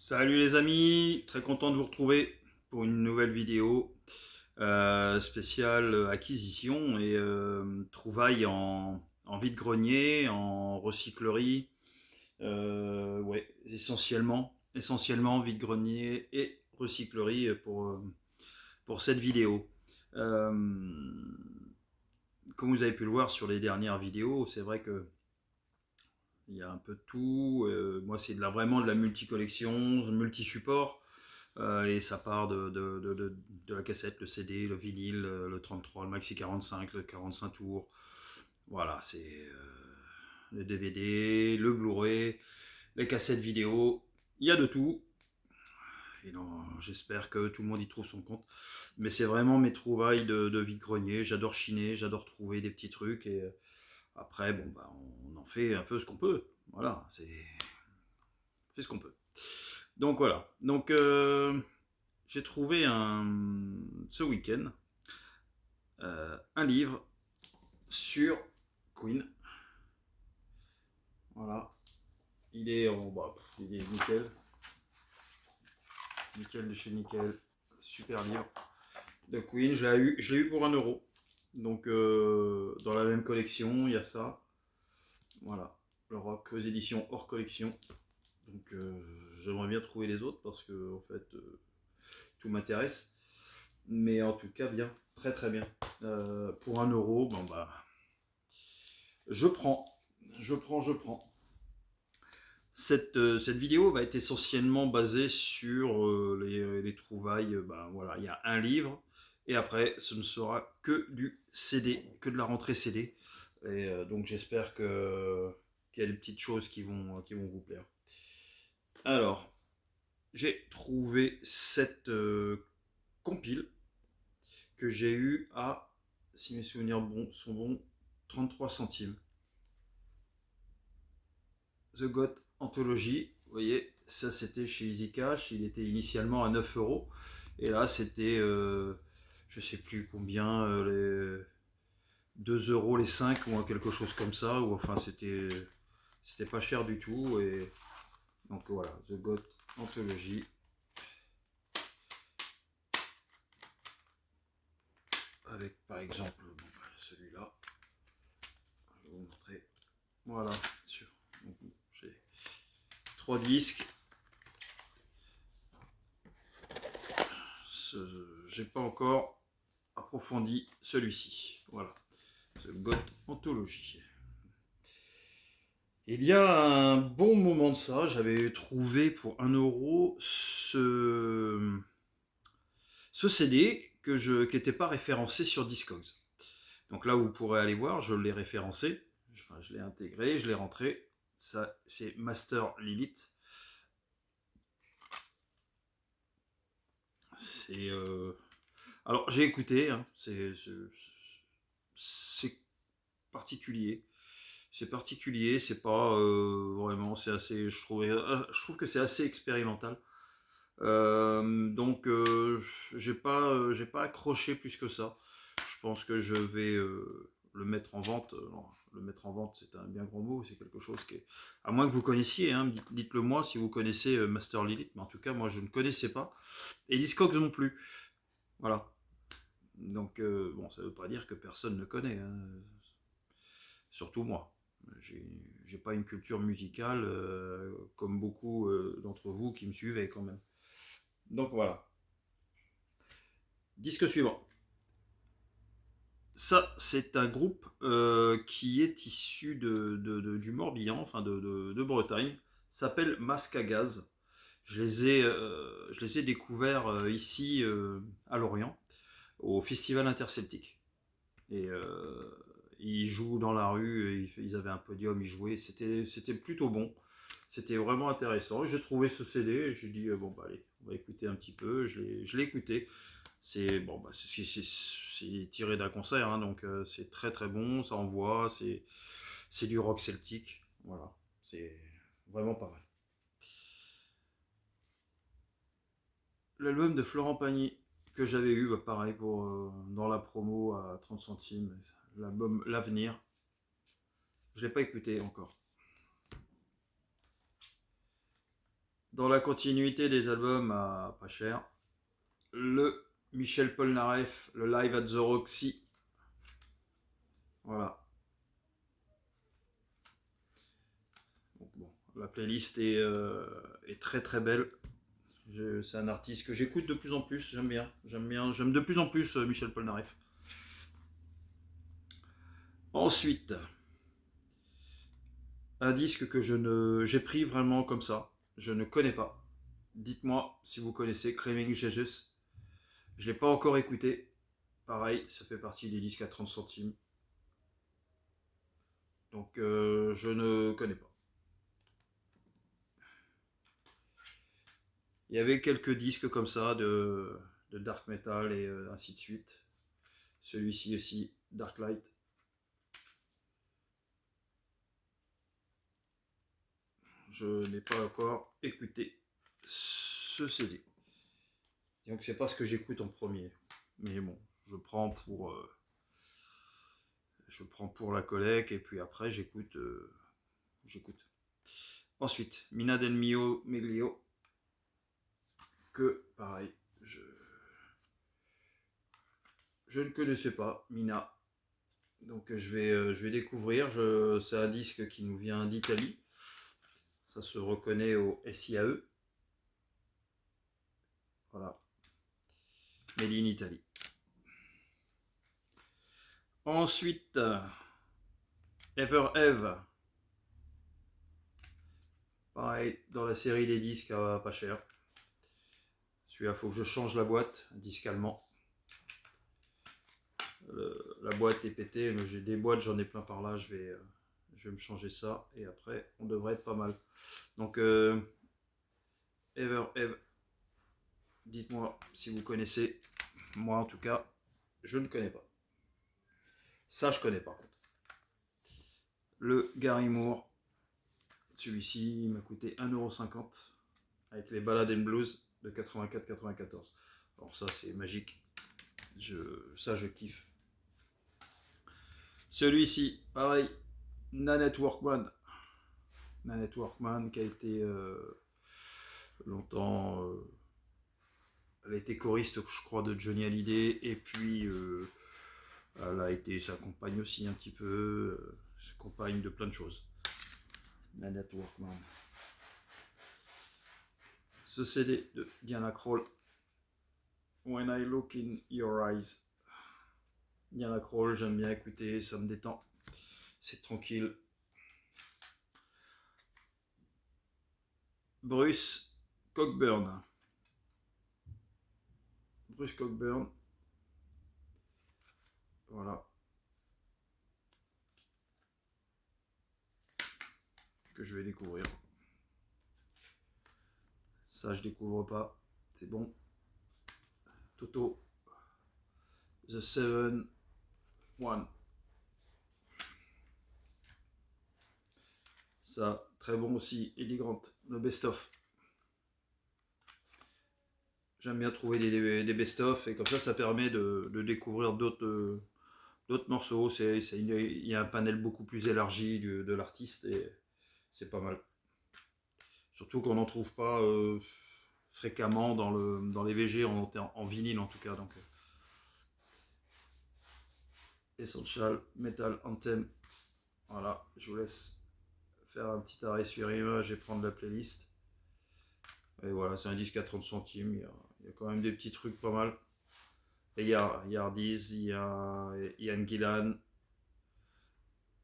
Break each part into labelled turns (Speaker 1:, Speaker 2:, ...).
Speaker 1: Salut les amis, très content de vous retrouver pour une nouvelle vidéo spéciale acquisition et trouvailles en vide-grenier, en recyclerie, ouais, essentiellement vide-grenier et recyclerie pour cette vidéo. Euh, Comme vous avez pu le voir sur les dernières vidéos, c'est vrai que il y a un peu de tout. Moi, c'est vraiment de la multi-collection, multi-support. Et ça part de la cassette, le CD, le vinyle, le 33, le maxi 45, le 45 tours. Voilà, c'est le DVD, le Blu-ray, les cassettes vidéo. Il y a de tout. Et non, j'espère que tout le monde y trouve son compte. Mais c'est vraiment mes trouvailles de vide-grenier. J'adore chiner, j'adore trouver des petits trucs. Et après, bon, bah, on en fait un peu ce qu'on peut. Voilà, on fait ce qu'on peut. Donc voilà. Donc j'ai trouvé ce week-end un livre sur Queen. Voilà. Il est nickel. Nickel de chez Nickel. Super livre de Queen. Je l'ai eu pour 1€. Donc dans la même collection, il y a ça. Voilà. Le rock aux éditions hors collection. Donc j'aimerais bien trouver les autres parce que en fait tout m'intéresse. Mais en tout cas bien. Très très bien. Pour 1€, bon bah je prends. Je prends. Cette vidéo va être essentiellement basée sur les trouvailles. Ben, voilà, il y a un livre et après ce ne sera que du CD, que de la rentrée CD. Et donc j'espère qu'il y a des petites choses qui vont vous plaire. Alors, j'ai trouvé cette compile que j'ai eu à, si mes souvenirs sont bons, 33 centimes. The Goat Anthology, vous voyez, ça c'était chez Easy Cash, il était initialement à 9€, et là c'était, je sais plus combien, les 2€ les 5 ou quelque chose comme ça, ou enfin c'était pas cher du tout, et donc voilà, The Goat Anthology. Avec par exemple celui-là, je vais vous montrer, voilà, donc, j'ai 3 disques. J'ai pas encore approfondi celui-ci. Voilà, The Goat Anthology. Il y a un bon moment de ça, j'avais trouvé pour 1€ ce CD qui n'était pas référencé sur Discogs. Donc là, vous pourrez aller voir, je l'ai référencé, enfin, je l'ai intégré, je l'ai rentré. Ça, c'est Master Lilith. C'est alors j'ai écouté, hein, c'est particulier. C'est particulier, c'est pas vraiment, c'est assez, je trouve que c'est assez expérimental. Donc j'ai pas accroché plus que ça. Je pense que je vais le mettre en vente. Non, le mettre en vente, c'est un bien grand mot. C'est quelque chose qui est, à moins que vous connaissiez, hein, dites-le moi si vous connaissez Master Lilith. Mais en tout cas, moi, je ne connaissais pas. Et Discogs non plus. Voilà. Donc bon, ça veut pas dire que personne ne connaît, hein. Surtout moi. J'ai pas une culture musicale comme beaucoup d'entre vous qui me suivez quand même. Donc voilà. Disque suivant. Ça, c'est un groupe qui est issu du Morbihan, enfin de Bretagne. S'appelle Masque à Gaz. Je les ai découverts ici à Lorient, au Festival Interceltique. Et ils jouent dans la rue, ils avaient un podium, ils jouaient, c'était plutôt bon. C'était vraiment intéressant. J'ai trouvé ce CD et j'ai dit bon bah allez, on va écouter un petit peu. Je l'ai écouté. C'est bon bah c'est tiré d'un concert, hein, donc c'est très très bon, ça envoie, c'est du rock celtique. Voilà, c'est vraiment pas mal. L'album de Florent Pagny que j'avais eu, bah, pareil pour dans la promo à 30 centimes, l'album L'Avenir. Je l'ai pas écouté encore. Dans la continuité des albums à pas cher, le Michel Polnareff, le Live at the Roxy. Voilà. Donc bon, la playlist est très très belle. C'est un artiste que j'écoute de plus en plus, j'aime bien, j'aime de plus en plus Michel Polnareff. Ensuite, un disque que j'ai pris vraiment comme ça, je ne connais pas. Dites-moi si vous connaissez Claiming Jesus. Je ne l'ai pas encore écouté. Pareil, ça fait partie des disques à 30 centimes. Donc je ne connais pas. Il y avait quelques disques comme ça de dark metal et ainsi de suite. Celui-ci aussi, Dark Light. Je n'ai pas encore écouté ce CD. Donc c'est pas ce que j'écoute en premier. Mais bon, je prends pour la collecte et puis après j'écoute. Ensuite, Mina del Mio Meglio. Que pareil, je ne connaissais pas Mina. Donc je vais découvrir. C'est un disque qui nous vient d'Italie. Ça se reconnaît au SIAE. Voilà. Made in Italy. Ensuite, Ever Eve. Pareil, dans la série des disques à pas cher. Celui-là, il faut que je change la boîte. Disque allemand. La boîte est pétée, mais j'ai des boîtes, j'en ai plein par là. Je vais me changer ça. Et après, on devrait être pas mal. Donc, Ever Eve. Dites-moi si vous connaissez. Moi, en tout cas, je ne connais pas. Ça, je connais par contre. Le Gary Moore. Celui-ci, il m'a coûté 1,50€ avec les Ballades and Blues de 84-94. Alors ça, c'est magique. Ça, je kiffe. Celui-ci, pareil, Nanette Workman. Nanette Workman qui a été longtemps... elle a été choriste, je crois, de Johnny Hallyday. Et puis, elle a été sa compagne aussi un petit peu. Sa compagne de plein de choses. Nanette Workman. Ce CD de Diana Krall. When I Look in Your Eyes. Diana Krall, j'aime bien écouter, ça me détend. C'est tranquille. Bruce Cockburn. Bruce Cockburn. Voilà. Que je vais découvrir. Ça, je découvre pas. C'est bon. Toto. The Seven One. Ça, très bon aussi. Eddie Grant. Le best-of. J'aime bien trouver des best-of et comme ça permet de découvrir d'autres morceaux. Il y a un panel beaucoup plus élargi de l'artiste et c'est pas mal. Surtout qu'on n'en trouve pas fréquemment dans les VG en vinyle en tout cas. Donc, Essential Metal Anthem. Voilà, je vous laisse faire un petit arrêt sur image et prendre la playlist. Et voilà, c'est un disque à 30 centimes. Il y a quand même des petits trucs pas mal. Et il y a Hardies, il y a Ian Gillan,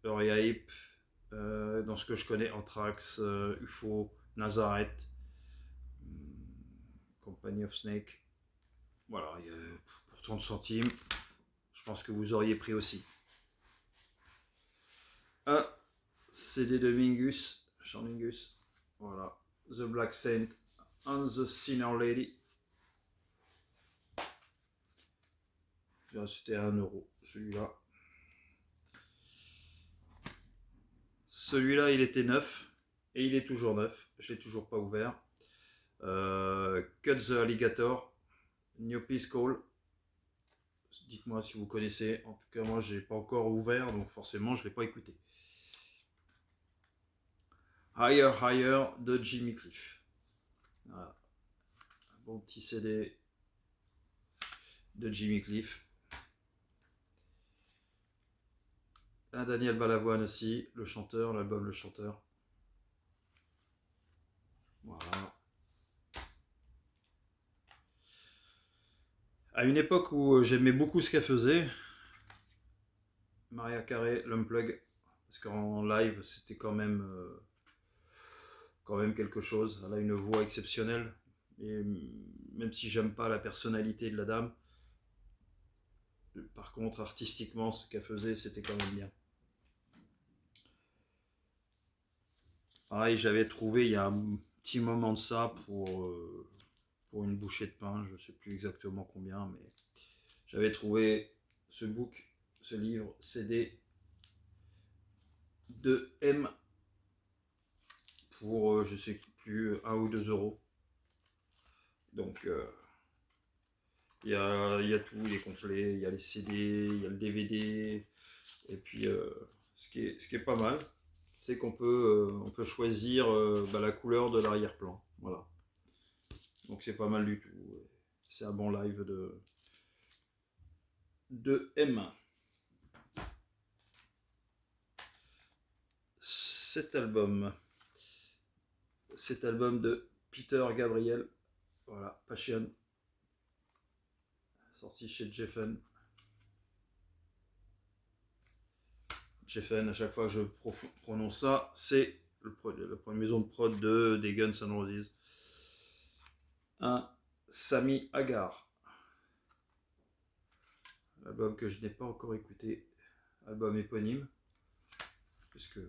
Speaker 1: Uriah Heep, dans ce que je connais, Anthrax, UFO, Nazareth, Company of Snake. Voilà, pour 30 centimes, je pense que vous auriez pris aussi. Un CD de Mingus, Sean Mingus. Voilà, The Black Saint and the Sinner Lady. C'était 1€ celui-là. Celui-là, il était neuf et il est toujours neuf. Je l'ai toujours pas ouvert. Cut the Alligator, New Peace Call. Dites-moi si vous connaissez. En tout cas, moi, j'ai pas encore ouvert, donc forcément, je l'ai pas écouté. Higher Higher de Jimmy Cliff. Voilà. Un bon petit CD de Jimmy Cliff. Un Daniel Balavoine aussi, le chanteur, l'album Le Chanteur. Voilà. À une époque où j'aimais beaucoup ce qu'elle faisait, Maria Carey, l'Unplug, parce qu'en live c'était quand même quelque chose. Elle a une voix exceptionnelle, et même si j'aime pas la personnalité de la dame, par contre artistiquement ce qu'elle faisait c'était quand même bien. Pareil, j'avais trouvé il y a un petit moment de ça pour une bouchée de pain, je sais plus exactement combien, mais j'avais trouvé ce book, ce livre CD de M pour je sais plus 1 ou 2 euros. Donc il y a tout, il est complet, il y a les CD, il y a le DVD, et puis ce qui est pas mal, c'est qu'on peut choisir la couleur de l'arrière-plan. Voilà. Donc c'est pas mal du tout. C'est un bon live de M. Cet album de Peter Gabriel, voilà, Passion, sorti chez Geffen. Geffen, à chaque fois que je prononce ça, c'est la première maison de prod des Guns N' Roses. Un Sammy Hagar, l'album que je n'ai pas encore écouté, album éponyme, puisque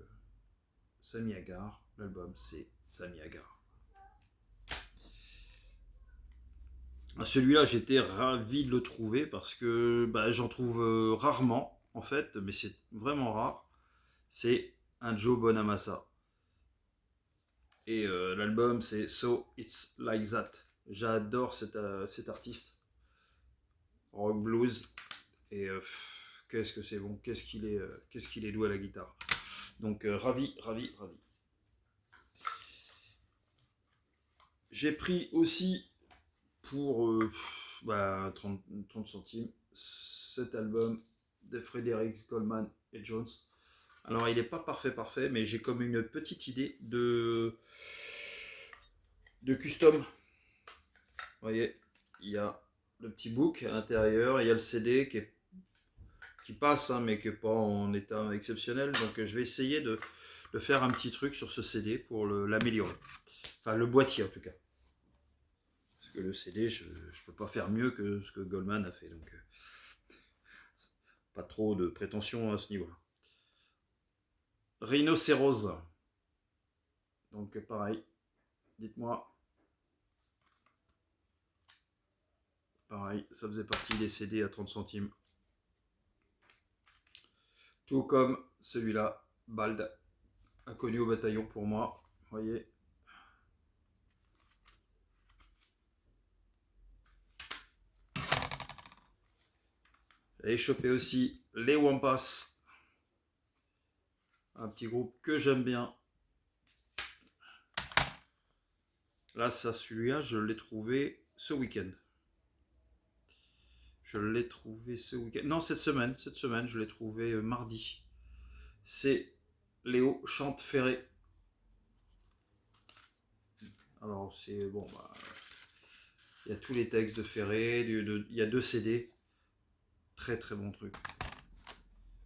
Speaker 1: Sammy Hagar, l'album c'est Sammy Hagar. Celui-là, j'étais ravi de le trouver parce que j'en trouve rarement, en fait, mais c'est vraiment rare. C'est un Joe Bonamassa. Et l'album, c'est So It's Like That. J'adore cet artiste. Rock blues. Et qu'est-ce que c'est bon. Qu'est-ce qu'il est doué à la guitare. Donc, ravi. J'ai pris aussi pour 30 centimes cet album de Frédéric Coleman et Jones. Alors il n'est pas parfait, mais j'ai comme une petite idée de custom. Vous voyez, il y a le petit book à l'intérieur, il y a le CD qui passe, hein, mais qui n'est pas en état exceptionnel. Donc je vais essayer de faire un petit truc sur ce CD pour l'améliorer. Enfin le boîtier en tout cas. Parce que le CD, je ne peux pas faire mieux que ce que Goldman a fait. Donc pas trop de prétention à ce niveau-là. Rhinocéros. Donc pareil, dites-moi. Pareil, ça faisait partie des CD à 30 centimes. Tout comme celui-là, Bald, inconnu au bataillon pour moi. Vous voyez. J'avais chopé aussi les Wampas. Un petit groupe que j'aime bien. Là, ça, celui-là, je l'ai trouvé ce week-end. Non, cette semaine, je l'ai trouvé mardi. C'est Léo Chante-Ferré. Alors, c'est bon, il y a tous les textes de Ferré, il y a 2 CD. Très très bon truc.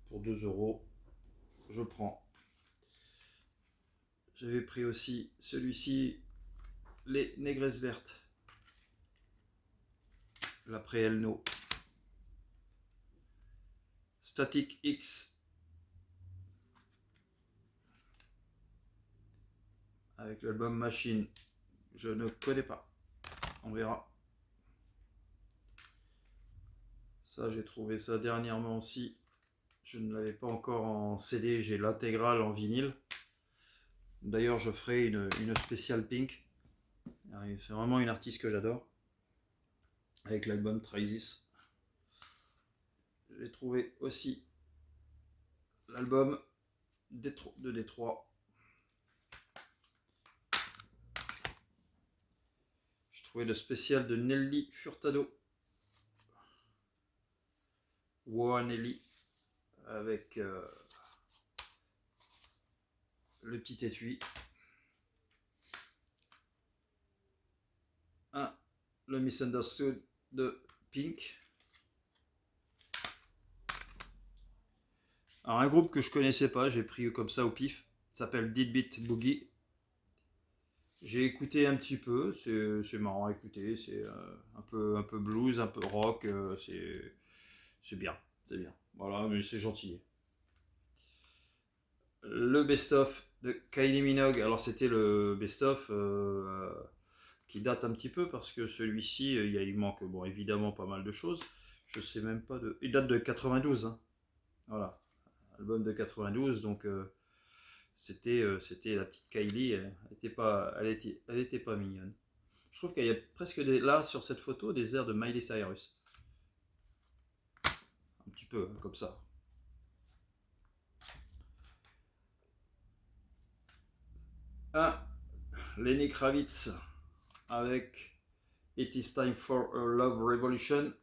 Speaker 1: Pour 2 euros, je prends. J'avais pris aussi celui-ci, les Négresses Vertes. L'après Elno. Static X. Avec l'album Machine. Je ne connais pas. On verra. Ça, j'ai trouvé ça dernièrement aussi. Je ne l'avais pas encore en CD, j'ai l'intégrale en vinyle. D'ailleurs, je ferai une spéciale Pink. C'est vraiment une artiste que j'adore. Avec l'album Try This. J'ai trouvé aussi l'album de Détroit. trouvé le spécial de Nelly Furtado. Wow Nelly. Avec le petit étui. Le Misunderstood de Pink. Alors un groupe que je connaissais pas, j'ai pris comme ça au pif, s'appelle Dead Beat Boogie. J'ai écouté un petit peu, c'est marrant à écouter, c'est un peu blues, un peu rock, c'est bien, c'est bien. Voilà, mais c'est gentil. Le best-of de Kylie Minogue, alors c'était le best-of qui date un petit peu parce que celui-ci, il manque bon, évidemment pas mal de choses. Je sais même pas de... Il date de 92, hein. Voilà, album de 92, donc c'était la petite Kylie, elle était pas mignonne. Je trouve qu'il y a presque là sur cette photo des airs de Miley Cyrus. Un petit peu, hein, comme ça. Lenny Kravitz avec It Is Time for a Love Revolution.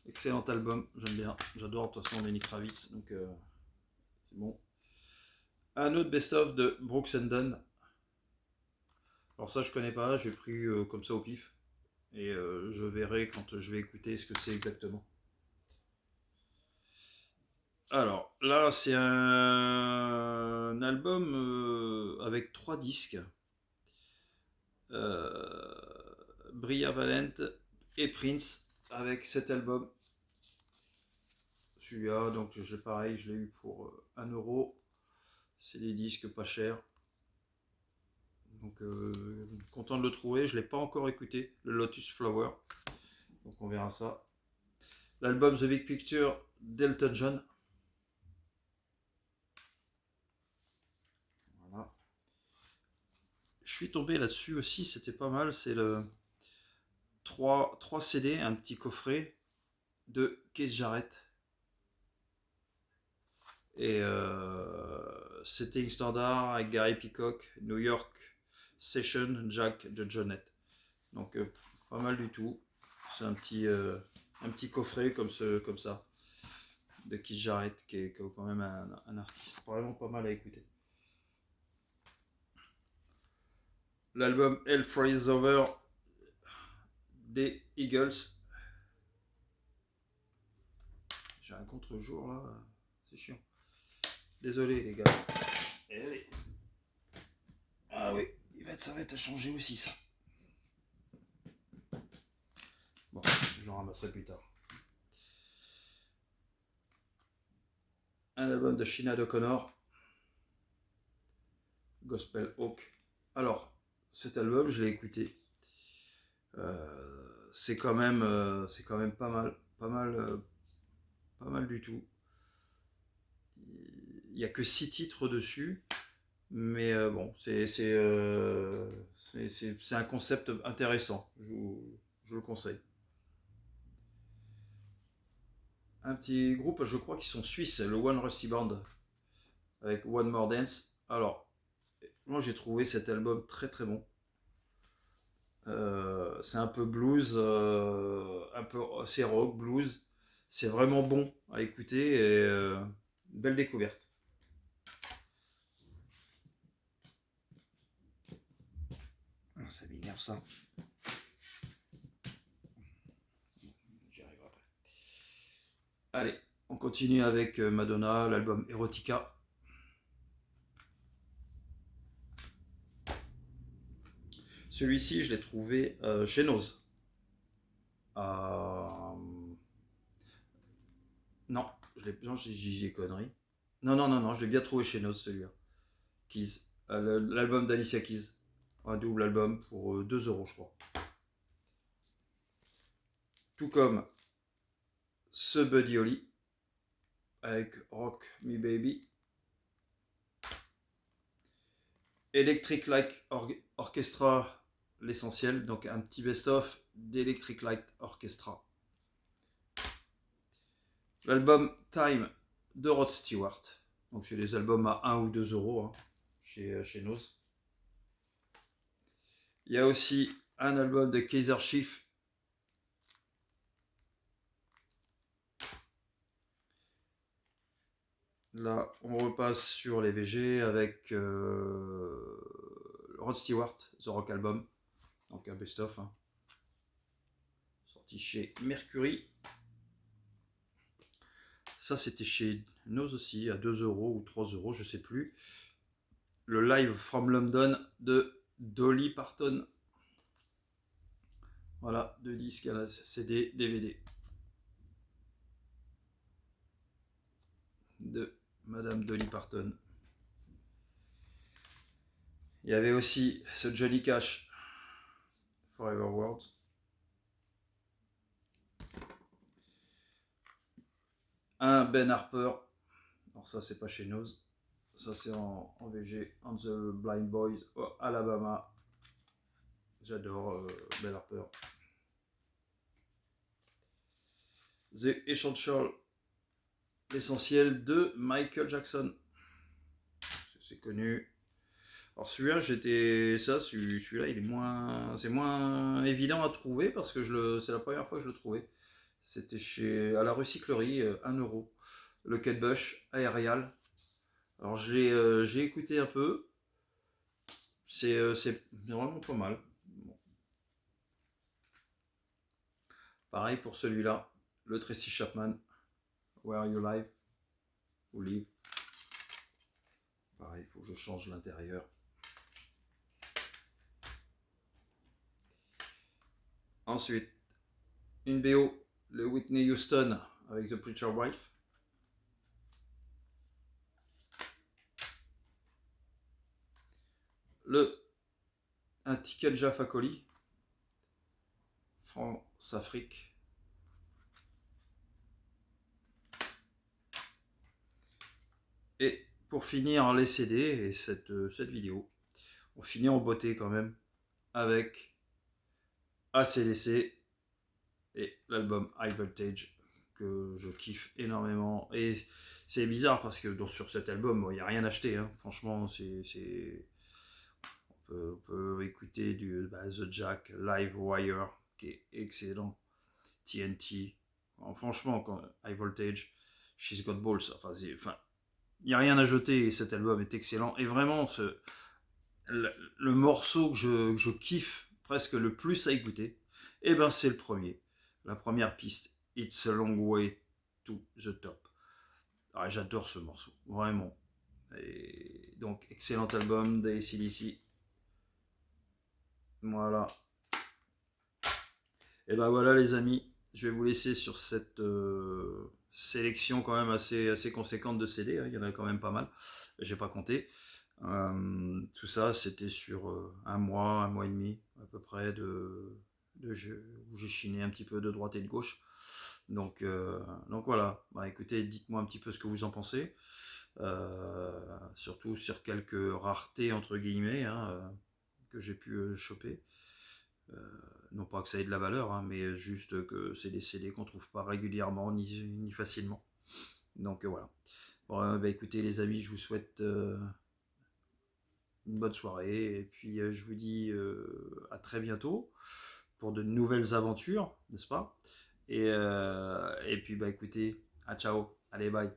Speaker 1: Excellent album, j'aime bien. J'adore de toute façon Lenny Kravitz, donc c'est bon. Un autre best-of de Brooks and Dunn. Alors ça je connais pas, j'ai pris comme ça au pif. Et je verrai quand je vais écouter ce que c'est exactement. Alors là c'est un album avec 3 disques. Bria Valent et Prince avec cet album. Celui-là, donc pareil, je l'ai eu pour 1€. C'est des disques pas chers. Donc content de le trouver. Je ne l'ai pas encore écouté, le Lotus Flower. Donc on verra ça. L'album The Big Picture d'Elton John. Voilà. Je suis tombé là-dessus aussi, c'était pas mal. C'est le 3 CD, un petit coffret de Keith Jarrett. Et Setting Standard avec Gary Peacock, New York Session, Jack de Jonette. Donc pas mal du tout. C'est un petit coffret comme ça de Keith Jarrett qui est quand même un artiste vraiment pas mal à écouter. L'album Hell Freezes Over des Eagles. J'ai un contre-jour là, c'est chiant. Désolé les gars. Allez. Ah oui, ça va être à changer aussi ça. Bon, je le ramasserai plus tard. Un album de Sinéad O'Connor, Gospel Hawk. Alors, cet album, je l'ai écouté. C'est quand même pas mal du tout. Il n'y a que 6 titres dessus, mais bon, c'est un concept intéressant. Je le conseille. Un petit groupe, je crois qu'ils sont suisses, le One Rusty Band, avec One More Dance. Alors, moi j'ai trouvé cet album très très bon. C'est un peu blues, c'est rock, blues. C'est vraiment bon à écouter et belle découverte. Ça m'énerve ça. J'y arriverai après. Allez, on continue avec Madonna, l'album Erotica. Celui-ci, je l'ai trouvé chez Nose. Non, j'ai des conneries. Non, je l'ai bien trouvé chez Nose celui-là. Keys. L'album d'Alicia Keys. Un double album pour 2€, je crois. Tout comme ce Buddy Holly avec Rock Me Baby. Electric Light Orchestra, l'essentiel, donc un petit best-of d'Electric Light Orchestra. L'album Time de Rod Stewart. Donc c'est des albums à 1 ou 2€, hein, chez Nose. Il y a aussi un album de Kaiser Chief. Là, on repasse sur les VG avec Rod Stewart, The Rock Album. Donc un best-of. Hein. Sorti chez Mercury. Ça, c'était chez Nose aussi, à 2 euros ou 3 euros, je sais plus. Le Live from London de Dolly Parton. Voilà, 2 disques à la CD, DVD. De Madame Dolly Parton. Il y avait aussi ce Johnny Cash, Forever Words. Un Ben Harper. Alors ça, c'est pas chez Nose. Ça, c'est en VG. On the Blind Boys, Alabama. J'adore Ben Harper. The Essential, l'essentiel de Michael Jackson. C'est connu. Alors celui-là, celui-là, il est moins, c'est moins évident à trouver parce que c'est la première fois que je le trouvais. C'était à la recyclerie, 1 euro. Le Kate Bush Aerial. Alors j'ai écouté un peu. C'est vraiment pas mal. Bon. Pareil pour celui-là, le Tracy Chapman, Where You Live ou Live. Pareil, il faut que je change l'intérieur. Ensuite, une BO, le Whitney Houston avec The Preacher Wife. Un ticket Jaffa Coli, France-Afrique. Et pour finir les CD et cette vidéo, on finit en beauté quand même avec ACDC et l'album High Voltage que je kiffe énormément. Et c'est bizarre parce que sur cet album, il n'y a rien acheté. Hein. Franchement, on peut écouter The Jack, Live Wire, qui est excellent, TNT. Alors, franchement, High Voltage, She's Got Balls, il n'y a rien à jeter. Cet album est excellent. Et vraiment, le morceau que je kiffe presque le plus à écouter, eh ben, c'est le premier. La première piste, It's a Long Way to the Top. Ah, j'adore ce morceau, vraiment. Et donc, excellent album d'ACDC. Voilà. Et ben voilà les amis, je vais vous laisser sur cette sélection quand même assez conséquente de CD, hein. Il y en a quand même pas mal, j'ai pas compté. Tout ça c'était sur un mois et demi à peu près où j'ai chiné un petit peu de droite et de gauche. Donc voilà, bah, écoutez, dites-moi un petit peu ce que vous en pensez. Surtout sur quelques raretés entre guillemets, hein, que j'ai pu choper. Non pas que ça ait de la valeur, hein, mais juste que c'est des CD qu'on trouve pas régulièrement ni facilement. Donc voilà. Bon, bah, écoutez les amis, je vous souhaite une bonne soirée et puis je vous dis à très bientôt pour de nouvelles aventures, n'est-ce pas? Et puis bah écoutez, à ciao, allez bye.